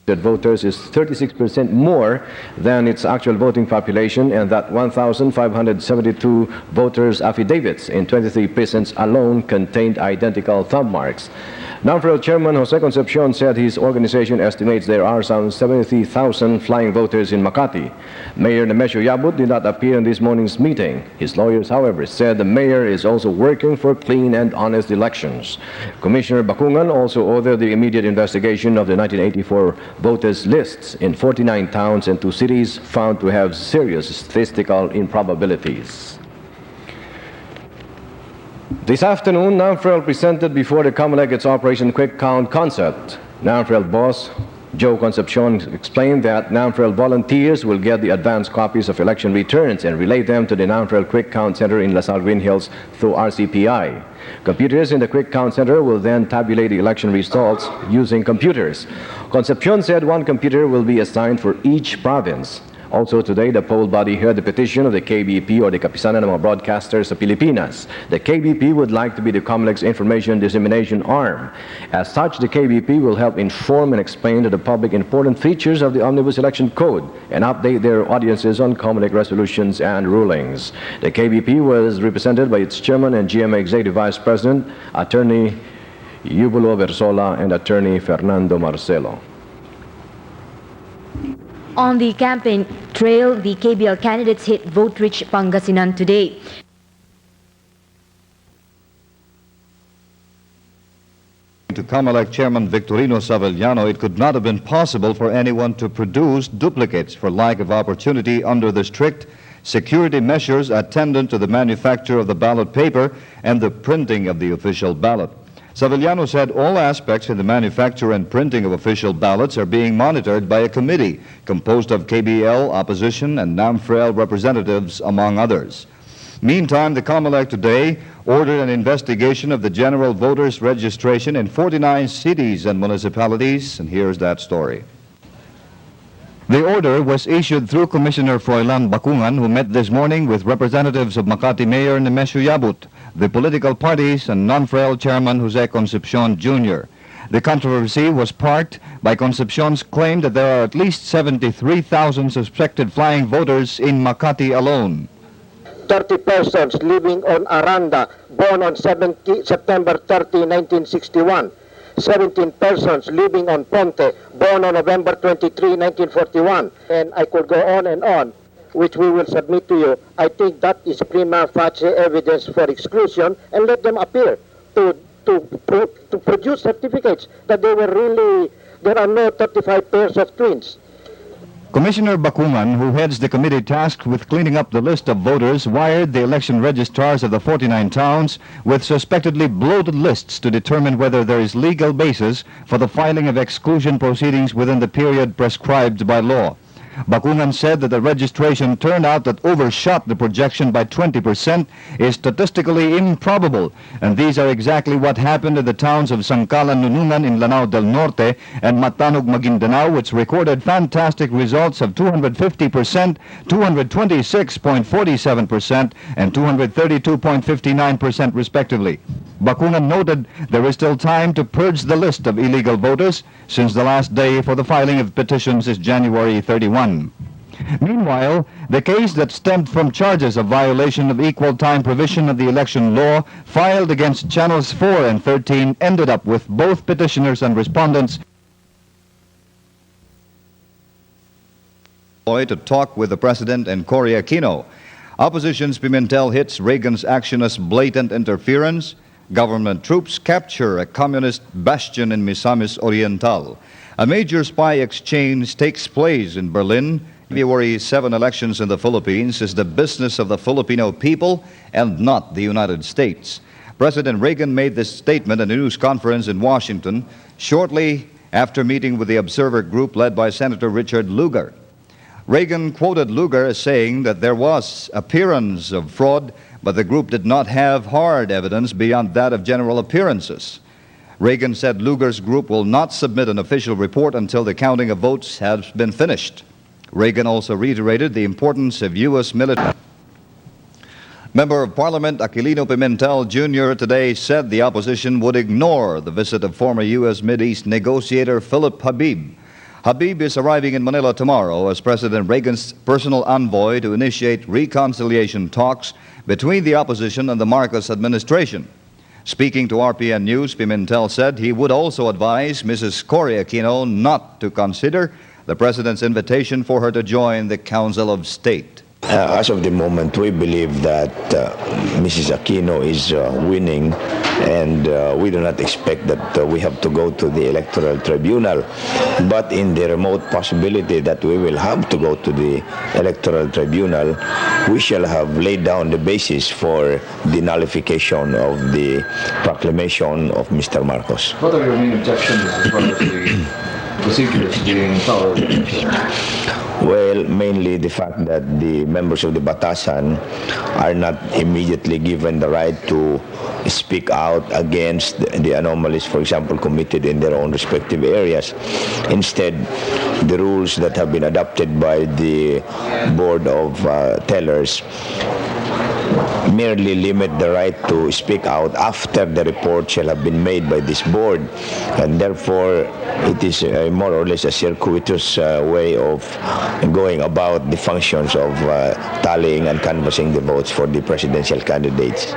voters is 36% more than its actual voting population, and that 1,572 voters' affidavits in 23 precincts alone contained identical thumb marks. NAMFREL Chairman Jose Concepcion said his organization estimates there are some 73,000 flying voters in Makati. Mayor Nemesio Yabut did not appear in this morning's meeting. His lawyers, however, said the mayor is also working for clean and honest elections. Commissioner Bacungan also ordered the immediate investigation of the 1984 voters lists in 49 towns and 2 cities found to have serious statistical improbabilities. This afternoon, NAMFREL presented before the COMELEC its Operation Quick Count concept. NAMFREL boss Joe Concepcion explained that NAMFREL volunteers will get the advanced copies of election returns and relay them to the NAMFREL Quick Count Center in Lasal Green Hills through RCPI. Computers in the Quick Count Center will then tabulate the election results using computers. Concepcion said 1 computer will be assigned for each province. Also today, the poll body heard the petition of the KBP, or the Kapisanan ng mga Broadcasters sa Pilipinas. The KBP would like to be the COMELEC's information dissemination arm. As such, the KBP will help inform and explain to the public important features of the Omnibus Election Code and update their audiences on COMELEC resolutions and rulings. The KBP was represented by its chairman and GMA Executive Vice President, Attorney Yubulo Versola and Attorney Fernando Marcelo. On the campaign trail, the KBL candidates hit vote-rich Pangasinan today. To COMELEC Chairman Victorino Savellano, it could not have been possible for anyone to produce duplicates for lack of opportunity under the strict security measures attendant to the manufacture of the ballot paper and the printing of the official ballot. Savellano said all aspects in the manufacture and printing of official ballots are being monitored by a committee composed of KBL, opposition, and NAMFREL representatives, among others. Meantime, the COMELEC today ordered an investigation of the general voters' registration in 49 cities and municipalities, and here's that story. The order was issued through Commissioner Froilan Bacungan, who met this morning with representatives of Makati Mayor Nemesio Yabut, the political parties, and NAMFREL Chairman Jose Concepcion Jr. The controversy was sparked by Concepcion's claim that there are at least 73,000 suspected flying voters in Makati alone. 30 persons living on Aranda, born on September 30, 1961. 17 persons living on Ponte, born on November 23, 1941. And I could go on, which we will submit to you. I think that is prima facie evidence for exclusion, and let them appear to produce certificates that they were really, there are no 35 pairs of twins. Commissioner Bacungan, who heads the committee tasked with cleaning up the list of voters, wired the election registrars of the 49 towns with suspectedly bloated lists to determine whether there is legal basis for the filing of exclusion proceedings within the period prescribed by law. Bacungan said that the registration turnout that overshot the projection by 20% is statistically improbable, and these are exactly what happened in the towns of Sangkalan Nunungan in Lanao del Norte and Matanog Maguindanao, which recorded fantastic results of 250%, 226.47%, and 232.59% respectively. Bacungan noted there is still time to purge the list of illegal voters, since the last day for the filing of petitions is January 31. Meanwhile, the case that stemmed from charges of violation of equal time provision of the election law filed against Channels 4 and 13 ended up with both petitioners and respondents to talk with the President and Cory Aquino. Opposition's Pimentel hits Reagan's action as blatant interference. Government troops capture a communist bastion in Misamis Oriental. A major spy exchange takes place in Berlin. February 7 elections in the Philippines is the business of the Filipino people and not the United States. President Reagan made this statement at a news conference in Washington shortly after meeting with the Observer Group led by Senator Richard Lugar. Reagan quoted Lugar as saying that there was appearance of fraud, but the group did not have hard evidence beyond that of general appearances. Reagan said Lugar's group will not submit an official report until the counting of votes has been finished. Reagan also reiterated the importance of U.S. military. Member of Parliament Aquino Pimentel Jr. today said the opposition would ignore the visit of former U.S. Mideast negotiator Philip Habib. Habib is arriving in Manila tomorrow as President Reagan's personal envoy to initiate reconciliation talks between the opposition and the Marcos administration. Speaking to RPN News, Pimentel said he would also advise Mrs. Cory Aquino not to consider the President's invitation for her to join the Council of State. As of the moment, we believe that Mrs. Aquino is winning, and we do not expect that we have to go to the Electoral Tribunal. But in the remote possibility that we will have to go to the Electoral Tribunal, we shall have laid down the basis for the nullification of the proclamation of Mr. Marcos. What are your main objections as far as the procedures being followed? Well, mainly the fact that the members of the Batasan are not immediately given the right to speak out against the anomalies, for example, committed in their own respective areas. Instead, the rules that have been adopted by the Board of Tellers merely limit the right to speak out after the report shall have been made by this board, and therefore it is more or less a circuitous way of going about the functions of tallying and canvassing the votes for the presidential candidates.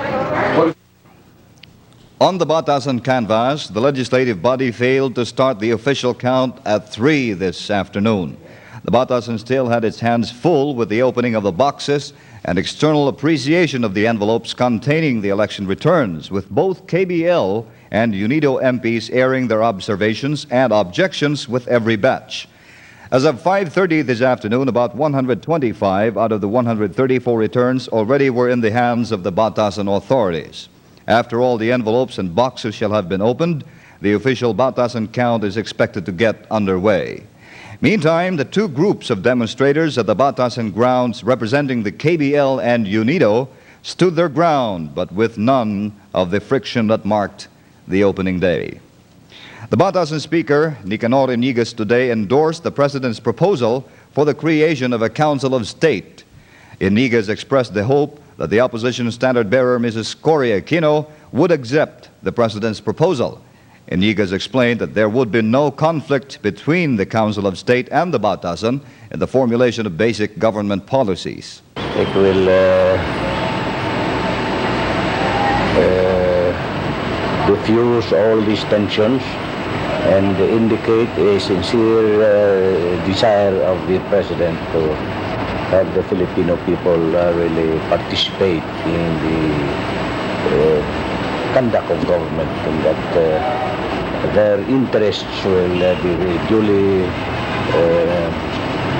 On the Batasan canvass, the legislative body failed to start the official count at 3 this afternoon. The Batasan still had its hands full with the opening of the boxes and external appreciation of the envelopes containing the election returns, with both KBL and UNIDO MPs airing their observations and objections with every batch. As of 5:30 this afternoon, about 125 out of the 134 returns already were in the hands of the Batasan authorities. After all the envelopes and boxes shall have been opened, the official Batasan count is expected to get underway. Meantime, the two groups of demonstrators at the Batasan grounds representing the KBL and UNIDO stood their ground, but with none of the friction that marked the opening day. The Batasan Speaker, Nicanor Inigas, today endorsed the President's proposal for the creation of a Council of State. Inigas expressed the hope that the opposition standard-bearer, Mrs. Cory Aquino, would accept the President's proposal. Inigas explained that there would be no conflict between the Council of State and the Batasan in the formulation of basic government policies. It will diffuse all these tensions and indicate a sincere desire of the President to have the Filipino people really participate in the conduct of government, and that their interests will be duly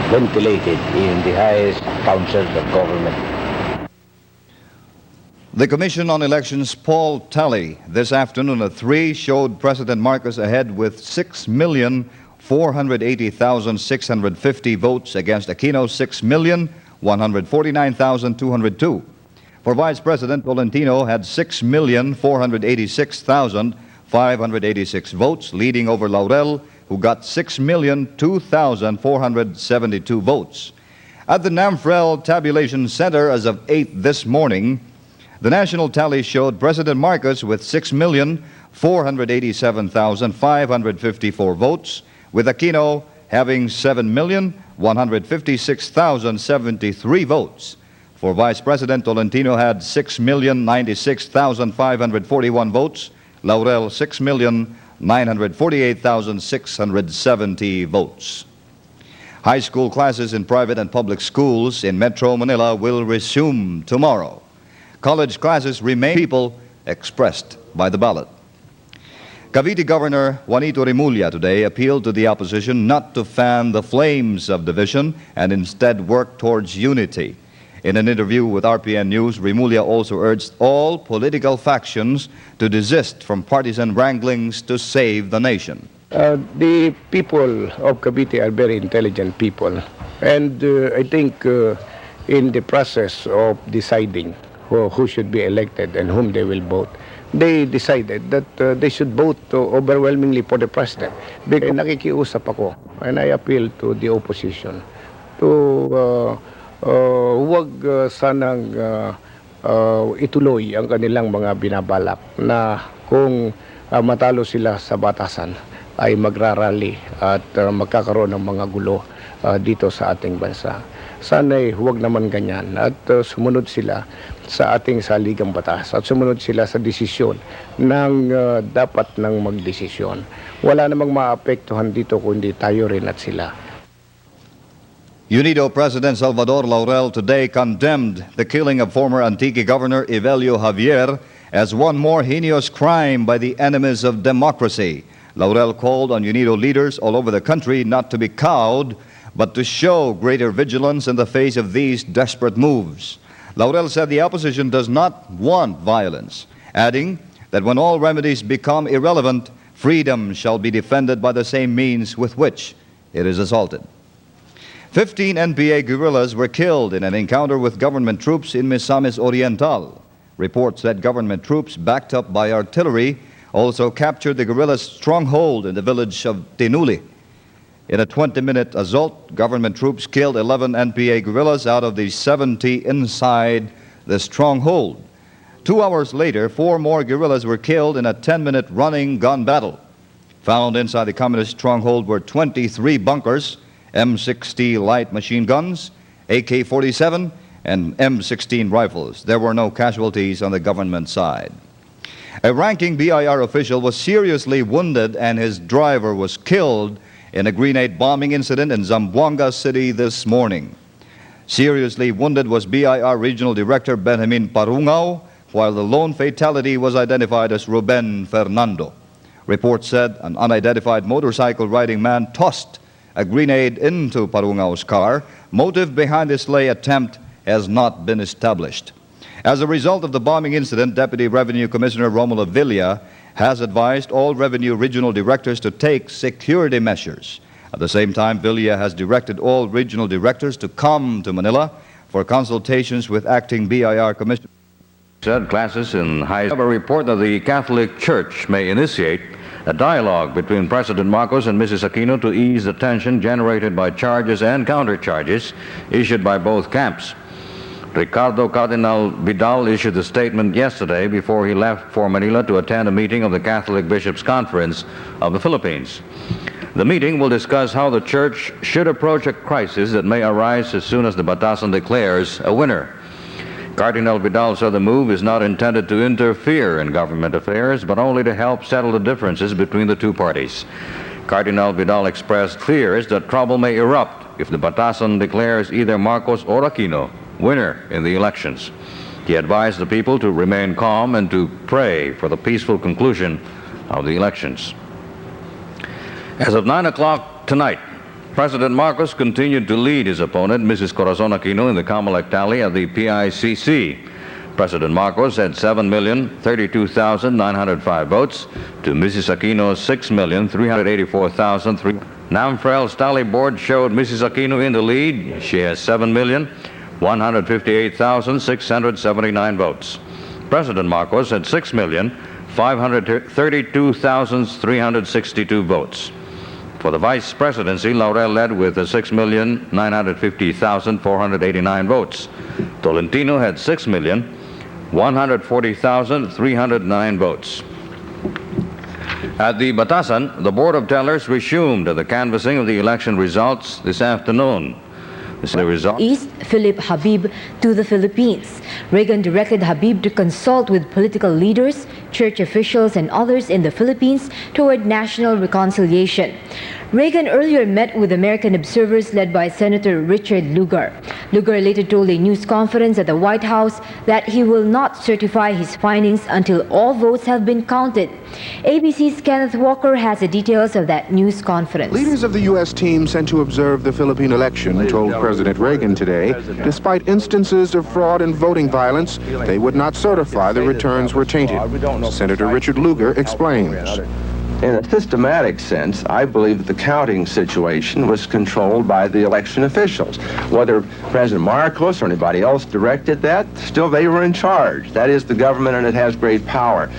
ventilated in the highest councils of government. The Commission on Elections poll tally this afternoon at 3 showed President Marcos ahead with 6,480,650 votes against Aquino 6,149,202. For Vice President, Tolentino had 6,486,586 votes, leading over Laurel, who got 6,002,472 votes. At the NAMFREL Tabulation Center as of 8 this morning, the national tally showed President Marcos with 6,487,554 votes, with Aquino having 7,156,073 votes. For Vice President, Tolentino had 6,096,541 votes, Laurel 6,948,670 votes. High school classes in private and public schools in Metro Manila will resume tomorrow. College classes remain people expressed by the ballot. Cavite Governor Juanito Remulla today appealed to the opposition not to fan the flames of division and instead work towards unity. In an interview with RPN News, Remulla also urged all political factions to desist from partisan wranglings to save the nation. The people of Cavite are very intelligent people, and I think in the process of deciding who should be elected and whom they will vote, they decided that they should vote overwhelmingly for the president. Because nakikiusap ako, and I appeal to the opposition to huwag sanang ituloy ang kanilang mga binabalak na kung matalo sila sa batasan, ay magrarally at magkakaroon ng mga gulo dito sa ating bansa. Sana'y huwag naman ganyan at sumunod sila sa ating saligang batas at sumunod sila sa desisyon ng dapat nang magdesisyon. Wala namang maapektuhan dito kundi tayo rin at sila. UNIDO President Salvador Laurel today condemned the killing of former Antique Governor Evelio Javier as one more heinous crime by the enemies of democracy. Laurel called on UNIDO leaders all over the country not to be cowed, but to show greater vigilance in the face of these desperate moves. Laurel said the opposition does not want violence, adding that when all remedies become irrelevant, freedom shall be defended by the same means with which it is assaulted. 15 NPA guerrillas were killed in an encounter with government troops in Misamis Oriental. Reports that government troops, backed up by artillery, also captured the guerrillas' stronghold in the village of Tinuli. In a 20-minute assault, government troops killed 11 NPA guerrillas out of the 70 inside the stronghold. 2 hours later, 4 more guerrillas were killed in a 10-minute running gun battle. Found inside the communist stronghold were 23 bunkers, M60 light machine guns, AK-47, and M16 rifles. There were no casualties on the government side. A ranking BIR official was seriously wounded and his driver was killed in a grenade bombing incident in Zamboanga City this morning. Seriously wounded was BIR Regional Director Benjamin Parungao, while the lone fatality was identified as Ruben Fernando. Reports said an unidentified motorcycle-riding man tossed a grenade into Parungao's car. Motive behind this lay attempt has not been established. As a result of the bombing incident, Deputy Revenue Commissioner Romulo Villa has advised all revenue regional directors to take security measures. At the same time, Villa has directed all regional directors to come to Manila for consultations with acting BIR commissioners. Said classes in high school report that the Catholic Church may initiate a dialogue between President Marcos and Mrs. Aquino to ease the tension generated by charges and countercharges issued by both camps. Ricardo Cardinal Vidal issued a statement yesterday before he left for Manila to attend a meeting of the Catholic Bishops' Conference of the Philippines. The meeting will discuss how the Church should approach a crisis that may arise as soon as the Batasan declares a winner. Cardinal Vidal said the move is not intended to interfere in government affairs, but only to help settle the differences between the two parties. Cardinal Vidal expressed fears that trouble may erupt if the Batasan declares either Marcos or Aquino winner in the elections. He advised the people to remain calm and to pray for the peaceful conclusion of the elections. As of 9 o'clock tonight, President Marcos continued to lead his opponent, Mrs. Corazon Aquino, in the COMELEC tally at the PICC. President Marcos had 7,032,905 votes to Mrs. Aquino's 6,384,003. NAMFREL's tally board showed Mrs. Aquino in the lead. She has 7,158,679 votes. President Marcos had 6,532,362 votes. For the vice presidency, Laurel led with 6,950,489 votes. Tolentino had 6,140,309 votes. At the Batasan, the Board of Tellers resumed the canvassing of the election results this afternoon. The result East Philip Habib to the Philippines. Reagan directed Habib to consult with political leaders, church officials, and others in the Philippines toward national reconciliation. Reagan earlier met with American observers led by Senator Richard Lugar. Lugar later told a news conference at the White House that he will not certify his findings until all votes have been counted. ABC's Kenneth Walker has the details of that news conference. Leaders of the U.S. team sent to observe the Philippine election told President Reagan today, despite instances of fraud and voting violence, they would not certify the returns were tainted. Senator Richard Lugar explains. In a systematic sense, I believe that the counting situation was controlled by the election officials. Whether President Marcos or anybody else directed that, still they were in charge. That is the government, and it has great power.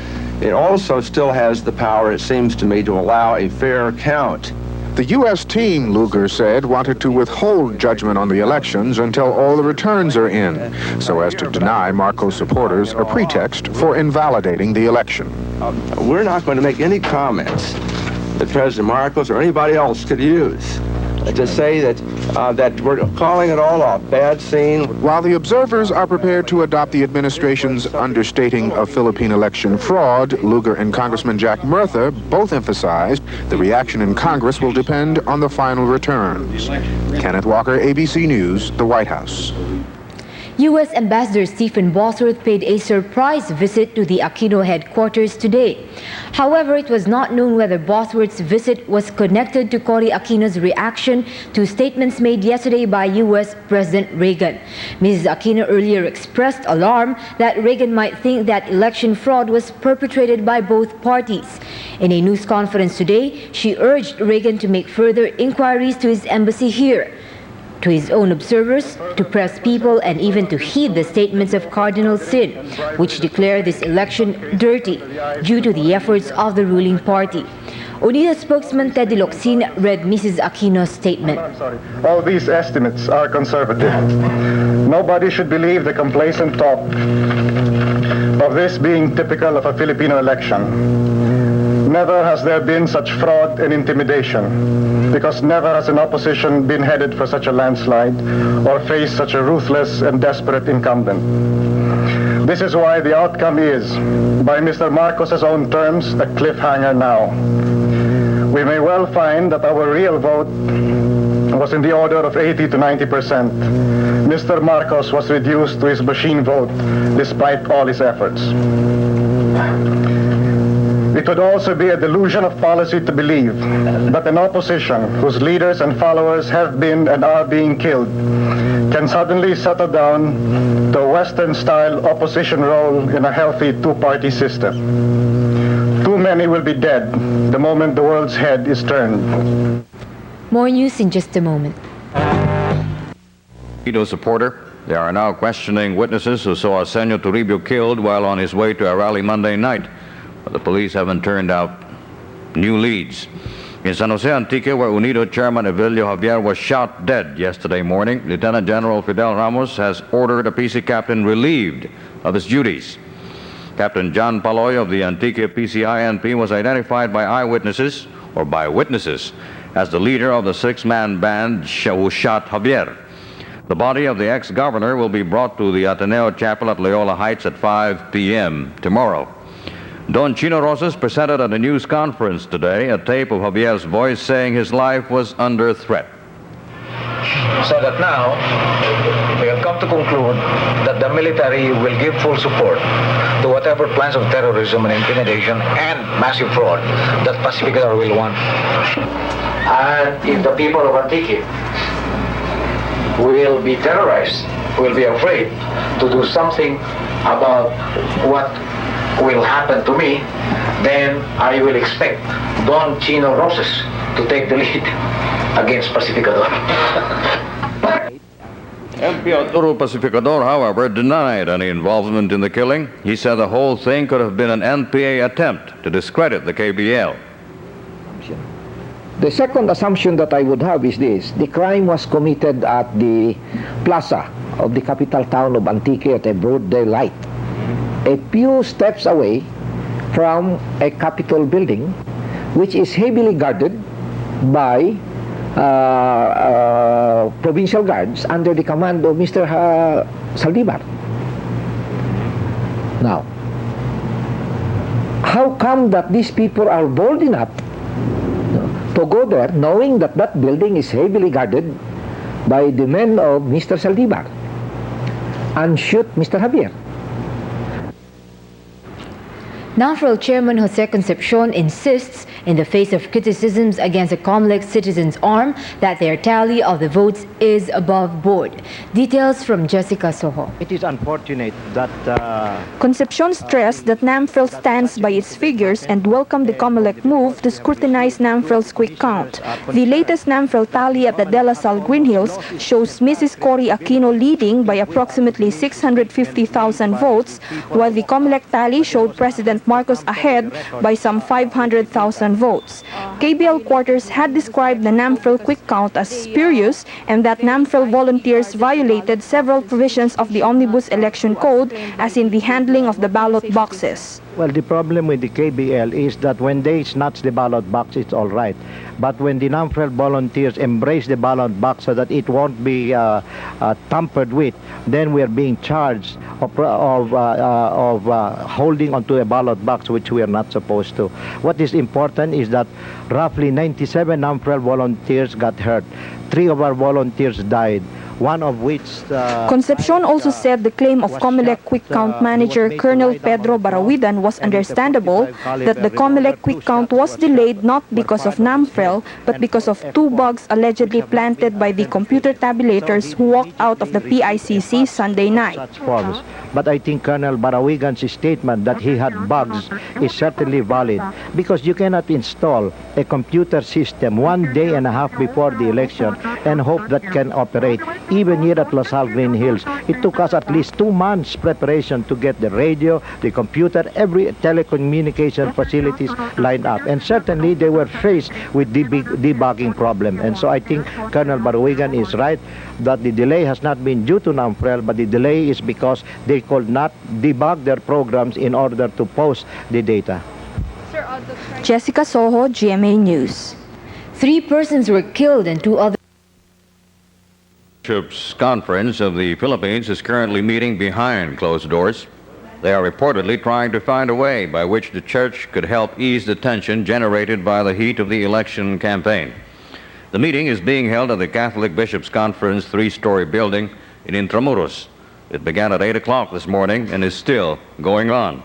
It also still has the power, it seems to me, to allow a fair count. The U.S. team, Lugar said, wanted to withhold judgment on the elections until all the returns are in, so as to deny Marcos supporters a pretext for invalidating the election. We're not going to make any comments that President Marcos or anybody else could use to say that that we're calling it all a bad scene. While the observers are prepared to adopt the administration's understating of Philippine election fraud, Lugar and Congressman Jack Murtha both emphasized the reaction in Congress will depend on the final returns. Kenneth Walker, ABC News, the White House. U.S. Ambassador Stephen Bosworth paid a surprise visit to the Aquino headquarters today. However, it was not known whether Bosworth's visit was connected to Cory Aquino's reaction to statements made yesterday by U.S. President Reagan. Mrs. Aquino earlier expressed alarm that Reagan might think that election fraud was perpetrated by both parties. In a news conference today, she urged Reagan to make further inquiries to his embassy here, to his own observers, to press people, and even to heed the statements of Cardinal Sin, which declare this election dirty due to the efforts of the ruling party. UNIDA spokesman Ted Locsin read Mrs. Aquino's statement. All these estimates are conservative. Nobody should believe the complacent talk of this being typical of a Filipino election. Never has there been such fraud and intimidation, because never has an opposition been headed for such a landslide or faced such a ruthless and desperate incumbent. This is why the outcome is, by Mr. Marcos's own terms, a cliffhanger now. We may well find that our real vote was in the order of 80 to 90%. Mr. Marcos was reduced to his machine vote despite all his efforts. It would also be a delusion of policy to believe that an opposition whose leaders and followers have been and are being killed can suddenly settle down to a Western-style opposition role in a healthy two-party system. Too many will be dead the moment the world's head is turned. More news in just a moment. Aquino supporter. They are now questioning witnesses who saw Arsenio Toribio killed while on his way to a rally Monday night. But the police haven't turned out new leads. In San Jose, Antique, where UNIDO Chairman Evelio Javier was shot dead yesterday morning, Lieutenant General Fidel Ramos has ordered a PC captain relieved of his duties. Captain John Paloy of the Antique PCINP was identified by eyewitnesses, or by witnesses, as the leader of the six-man band who shot Javier. The body of the ex-governor will be brought to the Ateneo Chapel at Loyola Heights at 5 p.m. tomorrow. Don Chino Rosas presented at a news conference today a tape of Javier's voice saying his life was under threat. So that now, we have come to conclude that the military will give full support to whatever plans of terrorism and intimidation and massive fraud that Pacificador will want. And if the people of Antique will be terrorized, will be afraid to do something about what will happen to me, then I will expect Don Chino Rosas to take the lead against Pacificador. MP Arturo Pacificador, however, denied any involvement in the killing. He said the whole thing could have been an NPA attempt to discredit the KBL. The second assumption that I would have is this: the crime was committed at the plaza of the capital town of Antique at a broad daylight, a few steps away from a Capitol building, which is heavily guarded by provincial guards under the command of Mr. Saldivar. Now, how come that these people are bold enough to go there knowing that that building is heavily guarded by the men of Mr. Saldivar and shoot Mr. Javier? NAMFREL Chairman Jose Concepcion insists, in the face of criticisms against the COMELEC Citizens Arm, that their tally of the votes is above board. Details from Jessica Soho. It is unfortunate that... Concepcion stressed that NAMFREL stands by its figures and welcomed the COMELEC move to scrutinize NAMFREL's quick count. The latest NAMFREL tally at the De La Salle Green Hills shows Mrs. Cory Aquino leading by approximately 650,000 votes, while the COMELEC tally showed President Marcos ahead by some 500,000 votes. KBL quarters had described the NAMFREL quick count as spurious and that NAMFREL volunteers violated several provisions of the Omnibus Election Code, as in the handling of the ballot boxes. Well, the problem with the KBL is that when they snatch the ballot box, it's all right. But when the NAMFREL volunteers embrace the ballot box so that it won't be tampered with, then we're being charged of holding onto a ballot box, which we are not supposed to. What is important is that roughly 97 NAMFREL volunteers got hurt. 3 of our volunteers died. One of which... Concepcion also said the claim of COMELEC Quick Count Manager Colonel Pedro Barawidan was understandable, that the COMELEC Quick Count was delayed not because of NAMFREL, but because of 2 bugs allegedly planted by the computer tabulators who walked out of the PICC Sunday night. But I think Colonel Barawigan's statement that he had bugs is certainly valid, because you cannot install a computer system 1 day and a half before the election and hope that can operate. Even here at Los Al Green Hills, it took us at least 2 months preparation to get the radio, the computer, every telecommunication facilities lined up. And certainly they were faced with debugging problem. And so I think Colonel Barawigan is right that the delay has not been due to NAMFREL, but the delay is because they could not debug their programs in order to post the data. Jessica Soho, GMA News. 3 persons were killed and 2 others. Bishop's Conference of the Philippines is currently meeting behind closed doors. They are reportedly trying to find a way by which the church could help ease the tension generated by the heat of the election campaign. The meeting is being held at the Catholic Bishops' Conference 3-story building in Intramuros. It began at 8 o'clock this morning and is still going on.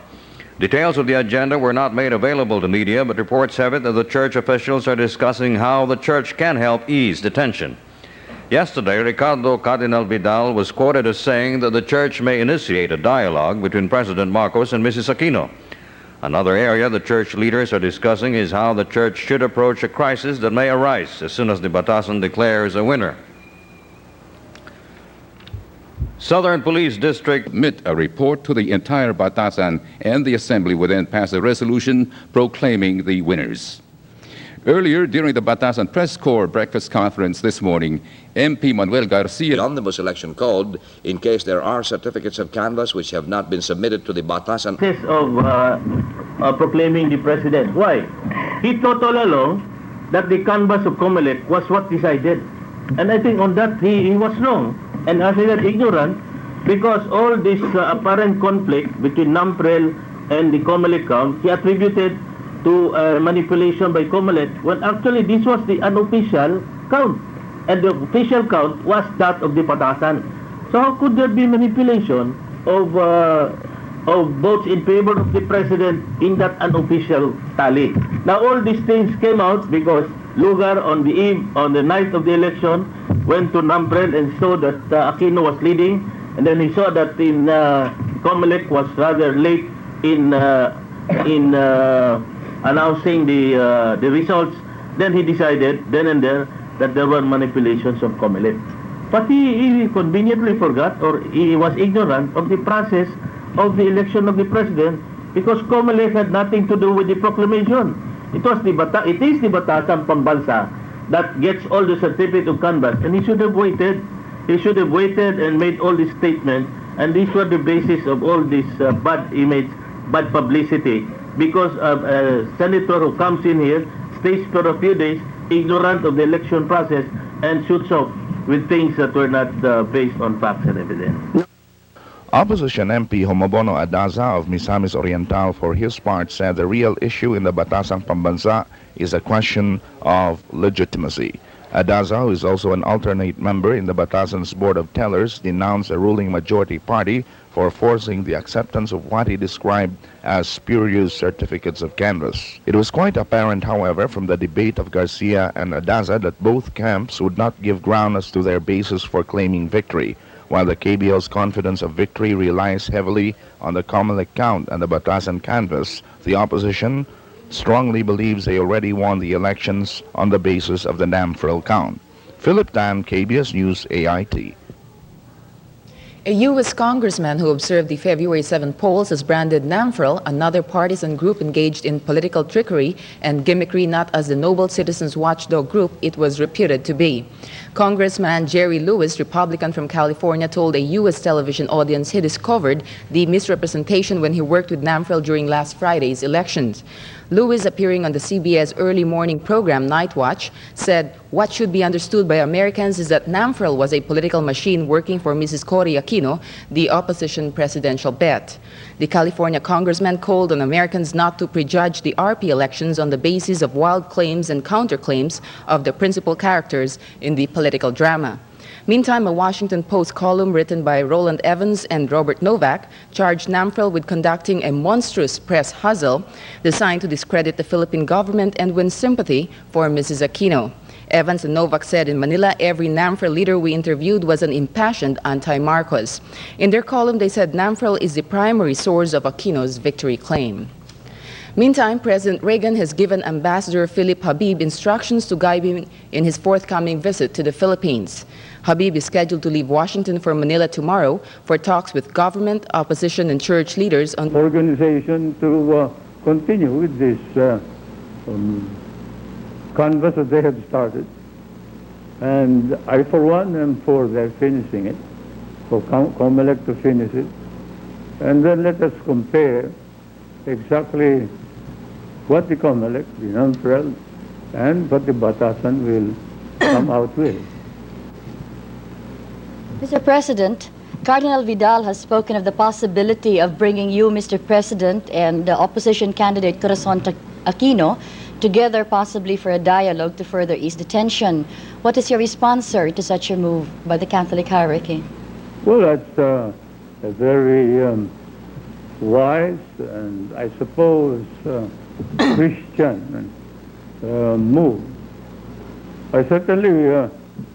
Details of the agenda were not made available to media, but reports have it that the church officials are discussing how the church can help ease the tension. Yesterday, Ricardo Cardinal Vidal was quoted as saying that the church may initiate a dialogue between President Marcos and Mrs. Aquino. Another area the church leaders are discussing is how the church should approach a crisis that may arise as soon as the Batasan declares a winner. Southern Police District submit a report to the entire Batasan, and the Assembly will then pass a resolution proclaiming the winners. Earlier, during the Batasan Press Corps breakfast conference this morning, MP Manuel Garcia... The Omnibus Election Code, in case there are certificates of canvass which have not been submitted to the Batasan... ...of proclaiming the president. Why? He thought all along that the canvass of COMELEC was what decided. And I think on that he was wrong. And as he was ignorant, because all this apparent conflict between NAMFREL and the COMELEC count, he attributed to manipulation by COMELEC, when actually this was the unofficial count. And the official count was that of the Batasan. So how could there be manipulation of votes in favor of the president in that unofficial tally? Now all these things came out because Lugar on the night of the election went to NAMFREL and saw that Aquino was leading, and then he saw that in COMELEC was rather late in announcing the results. Then he decided then and there that there were manipulations of COMELEC. But he conveniently forgot, or he was ignorant of the process of the election of the president, because COMELEC had nothing to do with the proclamation. It is the Batasang Pambansa that gets all the certificate of canvass, and he should have waited. He should have waited and made all these statements, and these were the basis of all this bad image, bad publicity, because a senator who comes in here, stays for a few days, ignorant of the election process, and shoots off with things that were not based on facts and evidence. Opposition MP Homobono Adaza of Misamis Oriental, for his part, said the real issue in the Batasang Pambansa is a question of legitimacy. Adaza, who is also an alternate member in the Batasan's Board of Tellers, denounced the ruling majority party for forcing the acceptance of what he described as spurious certificates of canvass. It was quite apparent, however, from the debate of Garcia and Adaza that both camps would not give ground as to their basis for claiming victory. While the KBL's confidence of victory relies heavily on the COMELEC count and the Batasan canvass, the opposition strongly believes they already won the elections on the basis of the NAMFREL count. Philip Tan, KBS News, AIT. A U.S. congressman who observed the February 7 polls has branded NAMFREL, another partisan group engaged in political trickery and gimmickry, not as the noble citizens watchdog group it was reputed to be. Congressman Jerry Lewis, Republican from California, told a U.S. television audience he discovered the misrepresentation when he worked with NAMFREL during last Friday's elections. Lewis, appearing on the CBS early morning program Night Watch, said what should be understood by Americans is that NAMFREL was a political machine working for Mrs. Cory Aquino, the opposition presidential bet. The California congressman called on Americans not to prejudge the RP elections on the basis of wild claims and counterclaims of the principal characters in the political drama. Meantime, a Washington Post column written by Roland Evans and Robert Novak charged NAMFREL with conducting a monstrous press hustle designed to discredit the Philippine government and win sympathy for Mrs. Aquino. Evans and Novak said in Manila, every NAMFREL leader we interviewed was an impassioned anti-Marcos. In their column, they said NAMFREL is the primary source of Aquino's victory claim. Meantime, President Reagan has given Ambassador Philip Habib instructions to guide him in his forthcoming visit to the Philippines. Habib is scheduled to leave Washington for Manila tomorrow for talks with government, opposition, and church leaders on organization to continue with this canvas that they have started. And I, for one, am for their finishing it, for COMELEC to finish it. And then let us compare exactly what the COMELEC, the NFREL, and what the Batasan will come out with. Mr. President, Cardinal Vidal has spoken of the possibility of bringing you, Mr. President, and the opposition candidate Corazon Aquino together possibly for a dialogue to further ease the tension. What is your response, sir, to such a move by the Catholic hierarchy? Well, that's a very wise and, I suppose, Christian move. I certainly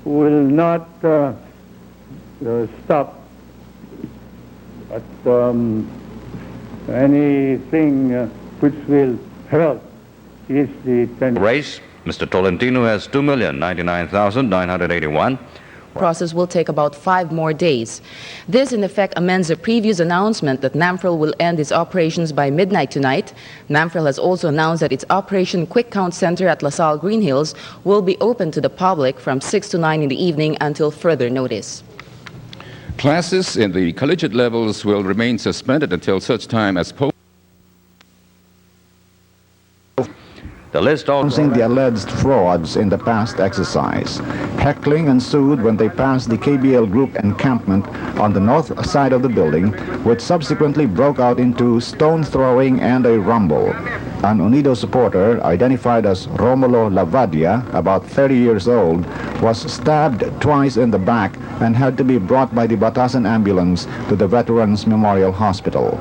will not stop at anything which will help ease the tension. Race, Mr. Tolentino has 2,099,981. Process will take about 5 more days. This, in effect, amends a previous announcement that NAMFREL will end its operations by midnight tonight. NAMFREL has also announced that its Operation Quick Count Center at La Salle Green Hills will be open to the public from 6 to 9 in the evening until further notice. Classes in the collegiate levels will remain suspended until such time as The list announcing the alleged frauds in the past exercise. Heckling ensued when they passed the KBL group encampment on the north side of the building, which subsequently broke out into stone throwing and a rumble. An Unido supporter, identified as Romulo Lavadia, about 30 years old, was stabbed twice in the back and had to be brought by the Batasan ambulance to the Veterans Memorial Hospital.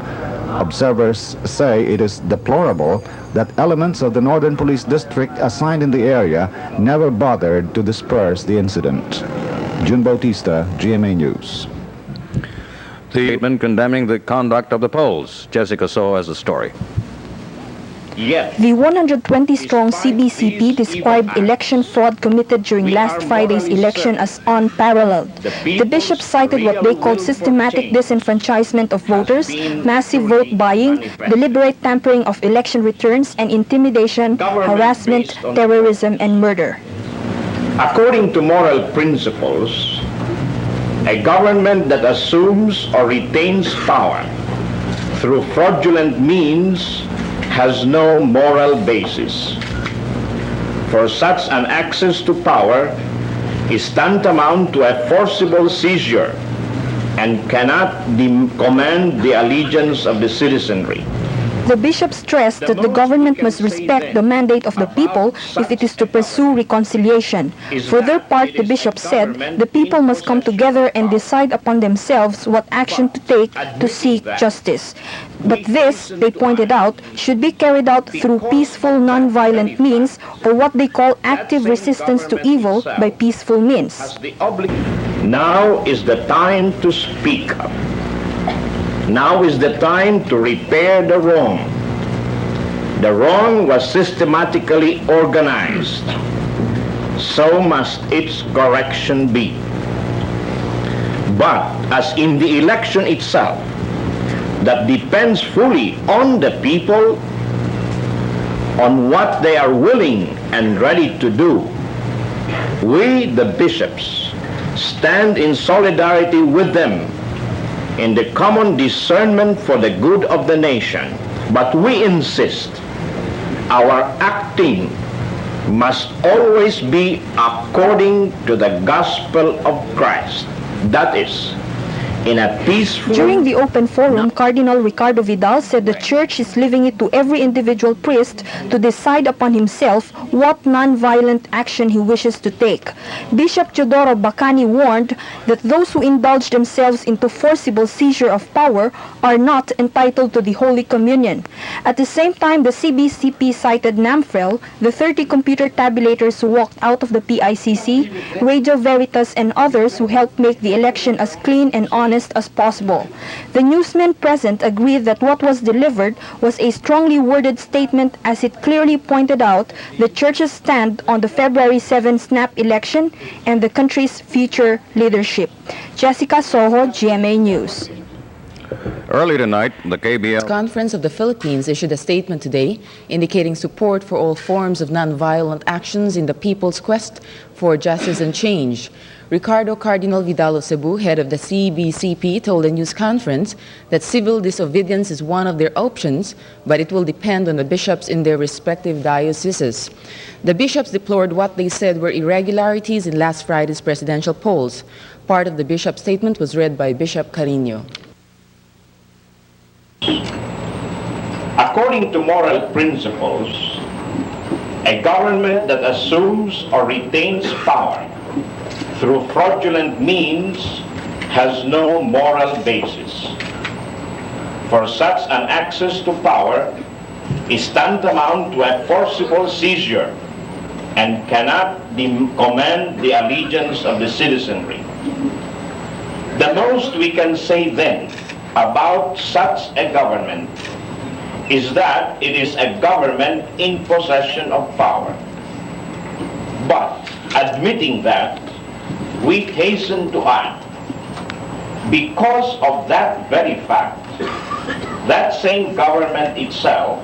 Observers say it is deplorable that elements of the Northern Police District assigned in the area never bothered to disperse the incident. June Bautista, GMA News. The statement condemning the conduct of the polls. Jessica So has the story. The 120-strong CBCP described election fraud committed during last Friday's election as unparalleled. The bishop cited what they called systematic disenfranchisement of voters, massive vote buying, deliberate tampering of election returns, and intimidation, harassment, terrorism, and murder. According to moral principles, a government that assumes or retains power through fraudulent means has no moral basis. For such an access to power is tantamount to a forcible seizure and cannot command the allegiance of the citizenry. The bishop stressed that the government must respect the mandate of the people if it is to pursue reconciliation. For their part, the bishop said the people must come together and decide upon themselves what action to take to seek justice. But this, they pointed out, should be carried out through peaceful, non-violent means, or what they call active resistance to evil by peaceful means. Now is the time to speak up. Now is the time to repair the wrong. The wrong was systematically organized. So must its correction be. but as in the election itself, that depends fully on the people, on what they are willing and ready to do. We, the bishops, stand in solidarity with them in the common discernment for the good of the nation. But we insist our acting must always be according to the gospel of Christ. That is, in a peaceful... During the open forum, Cardinal Ricardo Vidal said the Church is leaving it to every individual priest to decide upon himself what non-violent action he wishes to take. Bishop Teodoro Bacani warned that those who indulge themselves into forcible seizure of power are not entitled to the Holy Communion. At the same time, the CBCP cited NAMFREL, the 30 computer tabulators who walked out of the PICC, Radio Veritas, and others who helped make the election as clean and honest as possible. The newsmen present agreed that what was delivered was a strongly worded statement, as it clearly pointed out the Church's stand on the February 7 snap election and the country's future leadership. Jessica Soho, GMA News. Early tonight, the KBL Conference of the Philippines issued a statement today indicating support for all forms of nonviolent actions in the people's quest for justice and change. Ricardo Cardinal Vidal of Cebu, head of the CBCP, told a news conference that civil disobedience is one of their options, but it will depend on the bishops in their respective dioceses. The bishops deplored what they said were irregularities in last Friday's presidential polls. Part of the bishop's statement was read by Bishop Carino. According to moral principles, a government that assumes or retains power through fraudulent means has no moral basis. For such an access to power is tantamount to a forcible seizure and cannot command the allegiance of the citizenry. The most we can say then about such a government is that it is a government in possession of power. But admitting that, we hasten to add, because of that very fact, that same government itself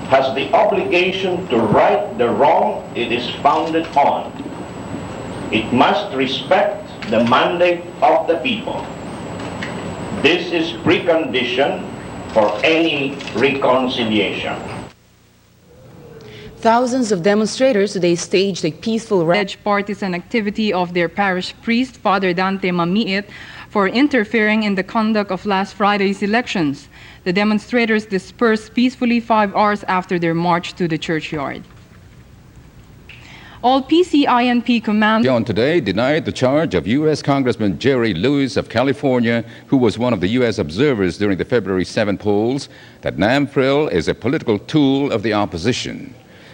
has the obligation to right the wrong it is founded on. It must respect the mandate of the people. This is precondition for any reconciliation. Thousands of demonstrators today staged a peaceful partisan activity of their parish priest, Father Dante Mamiit, for interfering in the conduct of last Friday's elections. The demonstrators dispersed peacefully 5 hours after their march to the churchyard. All PCINP commanders today denied the charge of U.S. Congressman Jerry Lewis of California, who was one of the U.S. observers during the February 7 polls, that NAMFREL is a political tool of the opposition.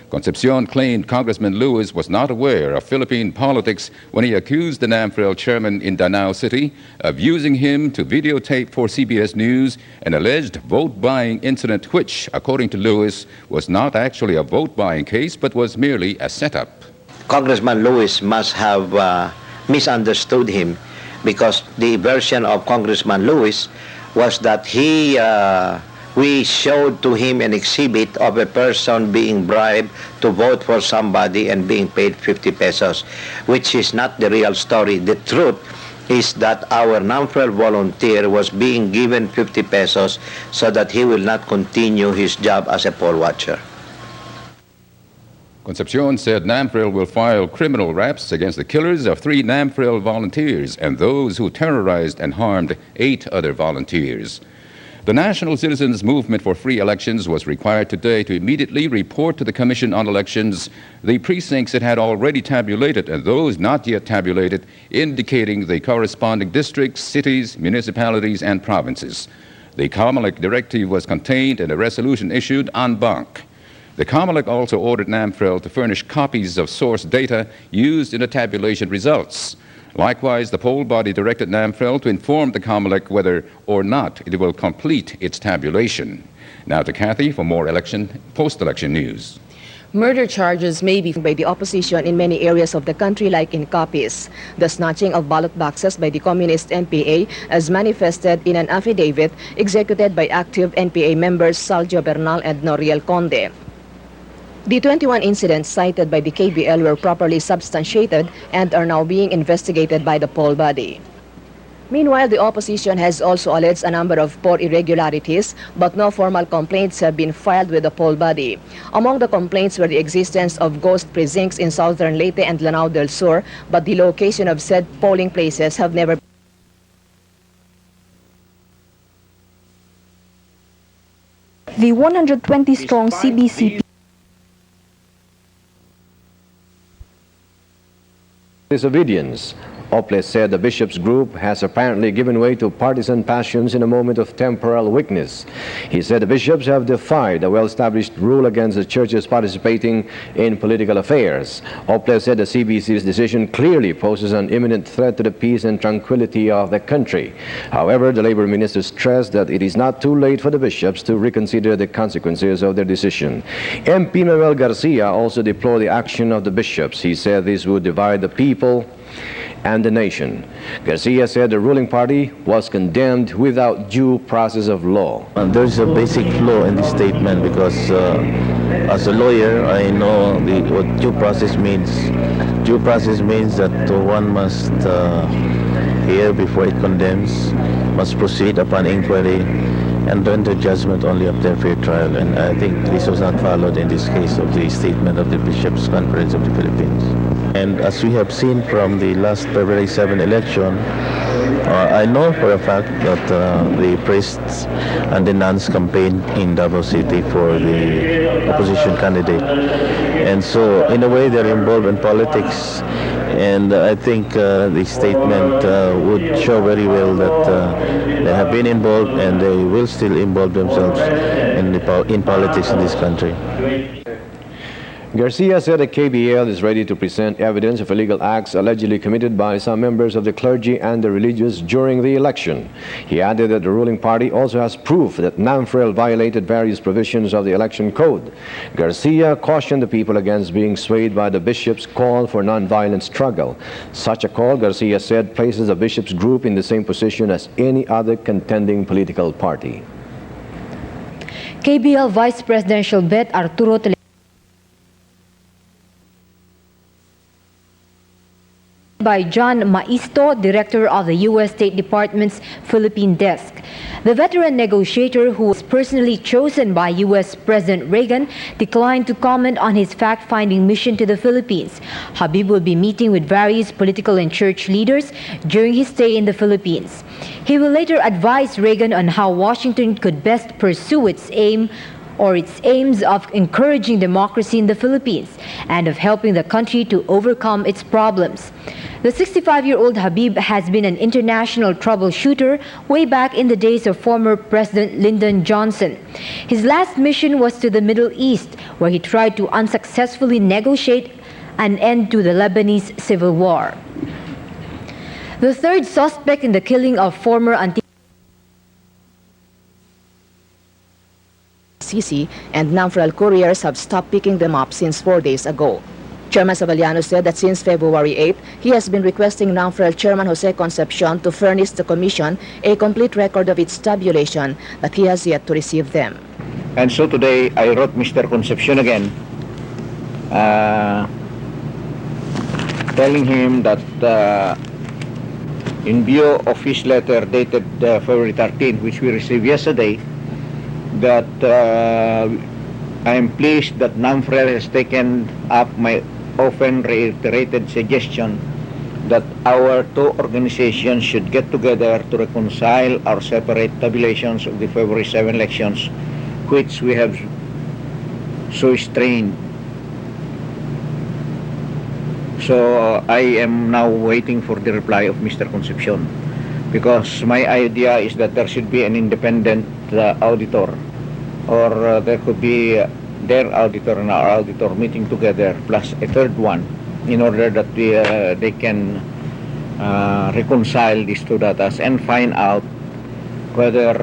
Concepcion claimed Congressman Lewis was not aware of Philippine politics when he accused the NAMFREL chairman in Danao City of using him to videotape for CBS News an alleged vote-buying incident which, according to Lewis, was not actually a vote-buying case but was merely a setup. Congressman Lewis must have misunderstood him, because the version of Congressman Lewis was that we showed to him an exhibit of a person being bribed to vote for somebody and being paid 50 pesos, which is not the real story. The truth is that our NAMFREL volunteer was being given 50 pesos so that he will not continue his job as a poll watcher. Concepcion said NAMFREL will file criminal raps against the killers of 3 NAMFREL volunteers and those who terrorized and harmed 8 other volunteers. The National Citizens Movement for Free Elections was required today to immediately report to the Commission on Elections the precincts it had already tabulated and those not yet tabulated, indicating the corresponding districts, cities, municipalities, and provinces. The COMELEC directive was contained in a resolution issued en banc. The COMELEC also ordered NAMFREL to furnish copies of source data used in the tabulation results. Likewise, the poll body directed NAMFREL to inform the COMELEC whether or not it will complete its tabulation. Now to Kathy for more post-election news. Murder charges may be by the opposition in many areas of the country, like in Capiz. The snatching of ballot boxes by the Communist NPA, as manifested in an affidavit executed by active NPA members Salgio Bernal and Noriel Conde. The 21 incidents cited by the KBL were properly substantiated and are now being investigated by the poll body. Meanwhile, the opposition has also alleged a number of poll irregularities, but no formal complaints have been filed with the poll body. Among the complaints were the existence of ghost precincts in southern Leyte and Lanao del Sur, but the location of said polling places have never The 120-strong CBCP disobedience. Oples said the bishop's group has apparently given way to partisan passions in a moment of temporal weakness. He said the bishops have defied the well-established rule against the churches participating in political affairs. Oples said the CBC's decision clearly poses an imminent threat to the peace and tranquility of the country. However, the labor minister stressed that it is not too late for the bishops to reconsider the consequences of their decision. MP Manuel Garcia also deplored the action of the bishops. He said this would divide the people and the nation. Garcia said the ruling party was condemned without due process of law. There's a basic flaw in this statement because as a lawyer, I know what due process means. Due process means that one must hear before it condemns, must proceed upon inquiry, and render judgment only after fair trial. And I think this was not followed in this case of the statement of the Bishops' Conference of the Philippines. And as we have seen from the last February 7 election, I know for a fact that the priests and the nuns campaigned in Davao City for the opposition candidate. And so, in a way, they're involved in politics. And I think the statement would show very well that they have been involved and they will still involve themselves in politics in this country. Garcia said the KBL is ready to present evidence of illegal acts allegedly committed by some members of the clergy and the religious during the election. He added that the ruling party also has proof that NAMFREL violated various provisions of the election code. Garcia cautioned the people against being swayed by the bishop's call for non-violent struggle. Such a call, Garcia said, places the bishop's group in the same position as any other contending political party. KBL Vice Presidential Bet Arturo by John Maisto, director of the U.S. State Department's Philippine desk. The veteran negotiator, who was personally chosen by U.S. President Reagan, declined to comment on his fact-finding mission to the Philippines. Habib will be meeting with various political and church leaders during his stay in the Philippines. He will later advise Reagan on how Washington could best pursue its aims of encouraging democracy in the Philippines and of helping the country to overcome its problems. The 65-year-old Habib has been an international troubleshooter way back in the days of former President Lyndon Johnson. His last mission was to the Middle East, where he tried to unsuccessfully negotiate an end to the Lebanese civil war. The third suspect in the killing of former CC and NAMFREL couriers have stopped picking them up since 4 days ago. Chairman Sabaliano said that since February 8, he has been requesting NAMFREL Chairman Jose Concepcion to furnish the Commission a complete record of its tabulation, that he has yet to receive them. And so today I wrote Mr. Concepcion again, telling him that in view of his letter dated February 13, which we received yesterday, that I am pleased that NAMFREL has taken up my often reiterated suggestion that our two organizations should get together to reconcile our separate tabulations of the February 7 elections, which we have so strained. So I am now waiting for the reply of Mr. Concepcion, because my idea is that there should be an independent auditor, or there could be their auditor and our auditor meeting together plus a third one, in order that they can reconcile these two data and find out whether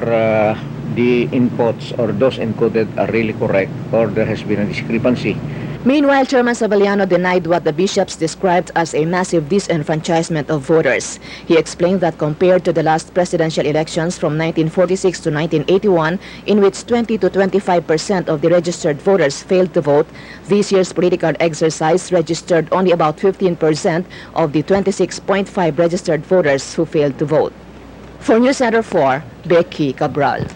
the inputs or those encoded are really correct or there has been a discrepancy. Meanwhile, Chairman Sabaliano denied what the bishops described as a massive disenfranchisement of voters. He explained that compared to the last presidential elections from 1946 to 1981, in which 20 to 25% of the registered voters failed to vote, this year's political exercise registered only about 15% of the 26.5 registered voters who failed to vote. For News Center 4, Becky Cabral.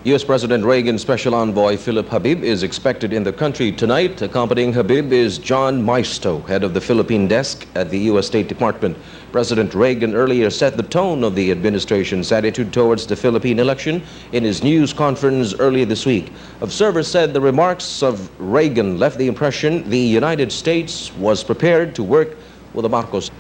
U.S. President Reagan's Special Envoy Philip Habib is expected in the country tonight. Accompanying Habib is John Maisto, head of the Philippine desk at the U.S. State Department. President Reagan earlier set the tone of the administration's attitude towards the Philippine election in his news conference earlier this week. Observers said the remarks of Reagan left the impression the United States was prepared to work with the Marcos.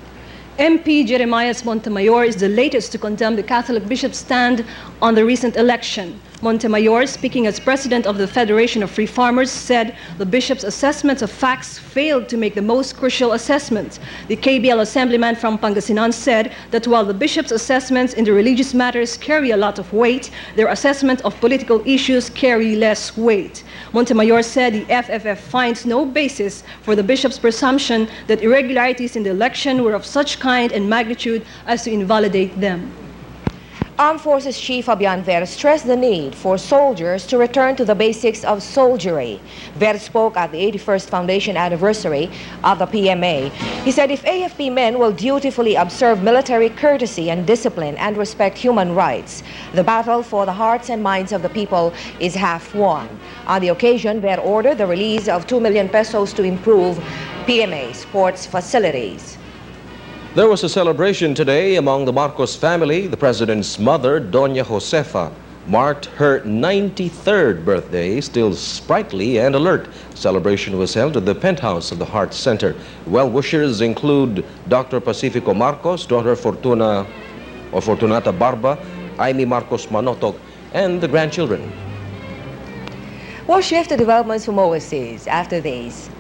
MP Jeremias Montemayor is the latest to condemn the Catholic bishop's stand on the recent election. Montemayor, speaking as president of the Federation of Free Farmers, said the bishop's assessments of facts failed to make the most crucial assessments. The KBL assemblyman from Pangasinan said that while the bishop's assessments in the religious matters carry a lot of weight, their assessment of political issues carry less weight. Montemayor said the FFF finds no basis for the bishop's presumption that irregularities in the election were of such kind and magnitude as to invalidate them. Armed Forces Chief Fabian Ver stressed the need for soldiers to return to the basics of soldiery. Ver spoke at the 81st Foundation anniversary of the PMA. He said if AFP men will dutifully observe military courtesy and discipline and respect human rights, the battle for the hearts and minds of the people is half won. On the occasion, Ver ordered the release of 2 million pesos to improve PMA sports facilities. There was a celebration today among the Marcos family. The president's mother, Doña Josefa, marked her 93rd birthday, still sprightly and alert. Celebration was held at the penthouse of the Heart Center. Well-wishers include Dr. Pacifico Marcos, daughter Fortunata Barba, Aimee Marcos Manotok, and the grandchildren. We'll shift to developments from overseas after these.